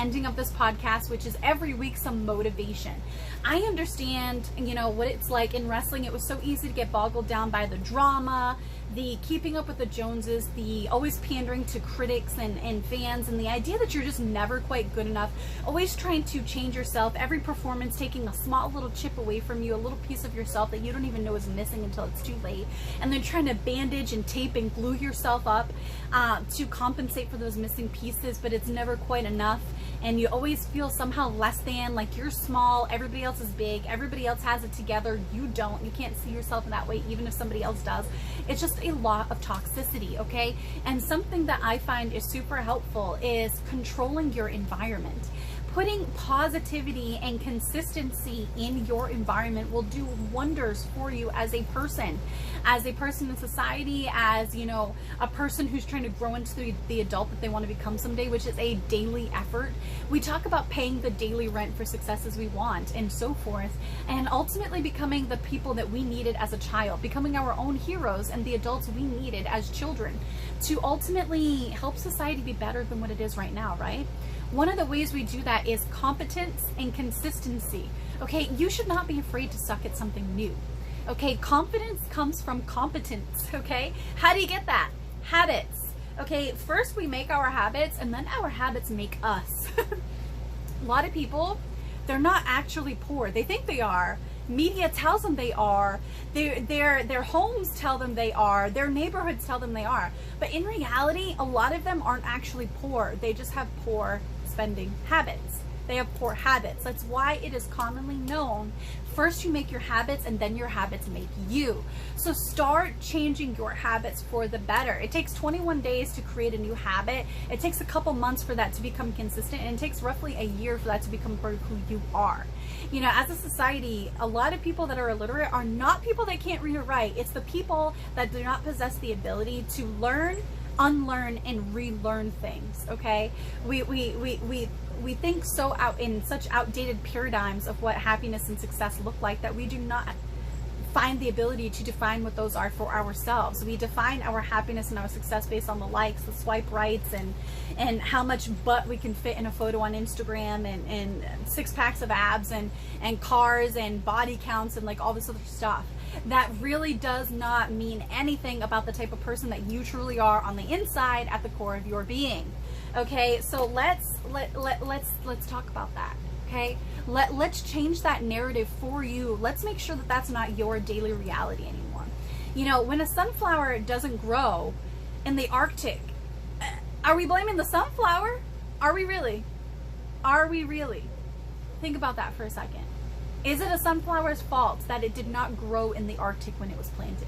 ending of this podcast, which is every week some motivation. I understand, you know, what it's like in wrestling. It was so easy to get boggled down by the drama, the keeping up with the Joneses, the always pandering to critics and fans, and the idea that you're just never quite good enough, always trying to change yourself, every performance taking a small little chip away from you, a little piece of yourself that you don't even know is missing until it's too late, and then trying to bandage and tape and glue yourself up to compensate for those missing pieces, but it's never quite enough, and you always feel somehow less than, like you're small, everybody else is big, everybody else has it together, you don't, you can't see yourself in that way even if somebody else does. It's just a lot of toxicity, okay? And something that I find is super helpful is controlling your environment. Putting positivity and consistency in your environment will do wonders for you as a person in society, as, you know, a person who's trying to grow into the adult that they want to become someday, which is a daily effort. We talk about paying the daily rent for successes we want and so forth, and ultimately becoming the people that we needed as a child, becoming our own heroes and the adults we needed as children to ultimately help society be better than what it is right now, right? One of the ways we do that is competence and consistency. Okay, you should not be afraid to suck at something new. Okay, confidence comes from competence. Okay, how do you get that? Habits. Okay, first we make our habits, and then our habits make us. A lot of people, they're not actually poor. They think they are. Media tells them they are. Their homes tell them they are. Their neighborhoods tell them they are. But in reality, a lot of them aren't actually poor. They just have poor spending habits. They have poor habits. That's why it is commonly known, first you make your habits and then your habits make you. So start changing your habits for the better. It takes 21 days to create a new habit. It takes a couple months for that to become consistent, and it takes roughly a year for that to become part of who you are. You know, as a society, a lot of people that are illiterate are not people that can't read or write. It's the people that do not possess the ability to learn, unlearn, and relearn things. Okay, we think so out in such outdated paradigms of what happiness and success look like that we do not find the ability to define what those are for ourselves. We define our happiness and our success based on the likes, the swipe rights, and how much butt we can fit in a photo on Instagram, and 6 packs of abs, and cars and body counts and like all this other stuff. That really does not mean anything about the type of person that you truly are on the inside at the core of your being. Okay, so let's talk about that. Okay, let's change that narrative for you. Let's make sure that that's not your daily reality anymore. You know, when a sunflower doesn't grow in the Arctic, are we blaming the sunflower? Are we really? Are we really? Think about that for a second. Is it a sunflower's fault that it did not grow in the Arctic when it was planted?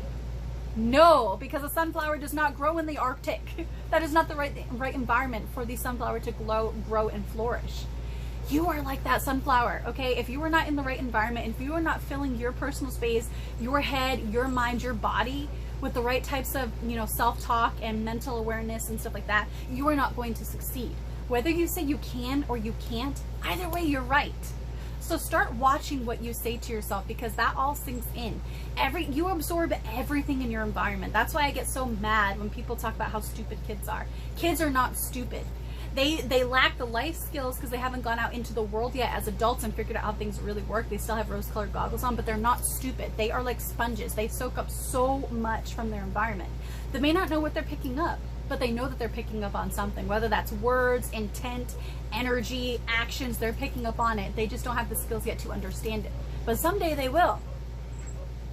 No, because a sunflower does not grow in the Arctic. That is not the right environment for the sunflower to grow and flourish. You are like that sunflower, okay? If you are not in the right environment, if you are not filling your personal space, your head, your mind, your body with the right types of, you know, self-talk and mental awareness and stuff like that, you are not going to succeed. Whether you say you can or you can't, either way, you're right. So start watching what you say to yourself, because that all sinks in. You absorb everything in your environment. That's why I get so mad when people talk about how stupid kids are. Kids are not stupid. They lack the life skills because they haven't gone out into the world yet as adults and figured out how things really work. They still have rose-colored goggles on, but they're not stupid. They are like sponges. They soak up so much from their environment. They may not know what they're picking up, but they know that they're picking up on something, whether that's words, intent, energy, actions. They're picking up on it. They just don't have the skills yet to understand it, but someday they will.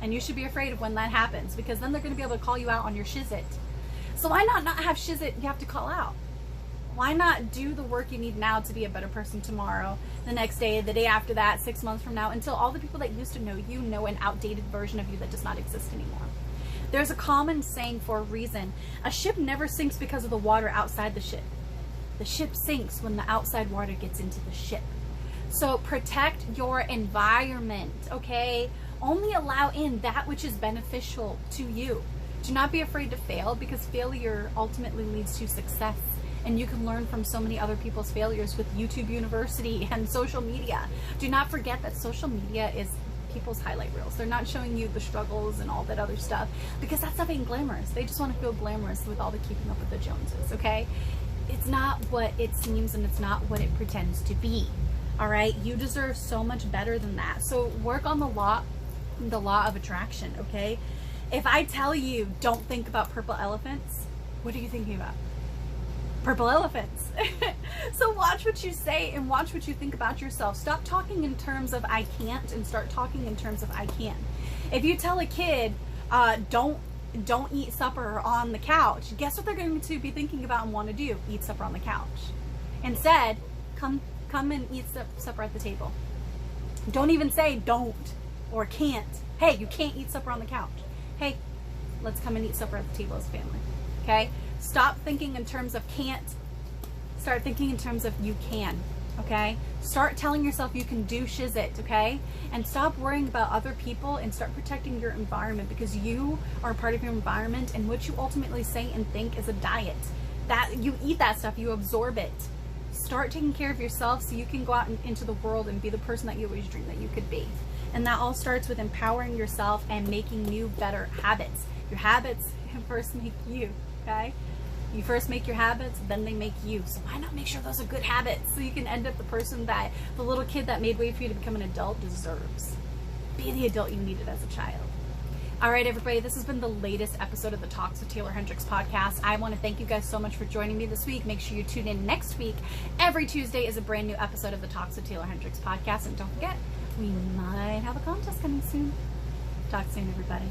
And you should be afraid of when that happens, because then they're going to be able to call you out on your shizit. So why not have shizit you have to call out? Why not do the work you need now to be a better person tomorrow, the next day, the day after that, 6 months from now, until all the people that used to know you know an outdated version of you that does not exist anymore. There's a common saying for a reason. A ship never sinks because of the water outside the ship. The ship sinks when the outside water gets into the ship. So protect your environment, okay? Only allow in that which is beneficial to you. Do not be afraid to fail, because failure ultimately leads to success. And you can learn from so many other people's failures with YouTube University and social media. Do not forget that social media is people's highlight reels. They're not showing you the struggles and all that other stuff, because that's not being glamorous. They just want to feel glamorous with all the keeping up with the Joneses, okay? It's not what it seems, and it's not what it pretends to be. All right, you deserve so much better than that. So work on the law of attraction. Okay, if I tell you don't think about purple elephants, what are you thinking about? Purple elephants. So watch what you say and watch what you think about yourself. Stop talking in terms of I can't and start talking in terms of I can. If you tell a kid don't eat supper on the couch, guess what they're going to be thinking about and want to do? Eat supper on the couch. Instead, come and eat supper at the table. Don't even say don't or can't. Hey, you can't eat supper on the couch. Hey, let's come and eat supper at the table as a family. Okay? Stop thinking in terms of can't. Start thinking in terms of you can. Okay? Start telling yourself you can do shizit, okay? And stop worrying about other people and start protecting your environment, because you are a part of your environment, and what you ultimately say and think is a diet. That you eat that stuff, you absorb it. Start taking care of yourself so you can go out into the world and be the person that you always dreamed that you could be. And that all starts with empowering yourself and making new, better habits. Your habits first make you, okay? You first make your habits, then they make you. So why not make sure those are good habits so you can end up the person that the little kid that made way for you to become an adult deserves. Be the adult you needed as a child. All right, everybody, this has been the latest episode of the Talks with Taeler Hendrix podcast. I want to thank you guys so much for joining me this week. Make sure you tune in next week. Every Tuesday is a brand new episode of the Talks with Taeler Hendrix podcast. And don't forget, we might have a contest coming soon. Talk soon, everybody.